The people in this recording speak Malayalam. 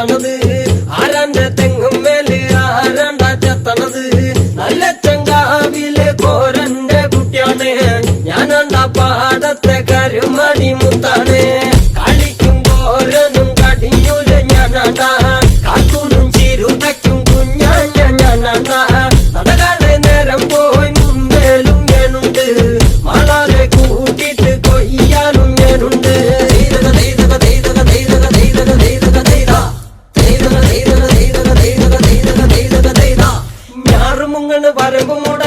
ചെത്തണത് ആരാന്റെ തെങ്ങും മേല് ആരാണ്ടാ ചെത്തണത് നല്ല ചങ്കാവിലെ കോരന്റെ കുട്ടിയാണ് ഞാനാണ്ടാ പാടത്തെ കരുമണി മുത്താണ് കളിക്കും കോരനും കടിയൂല ഞാനാണ്ടാ കാക്കൂനും ചിരുതയ്ക്കും കുഞ്ഞാഞ്ഞ ഞാനാണ്ടാ നടകാടെ നേരം പോയി മുമ്പേലും ഞാനുണ്ട് മാളാരെ കൂട്ടിട്ട് കൊയ്യാനും ഞാനുണ്ട് ഞാറുമുങ്ങണ് വരമ്പ് മൂട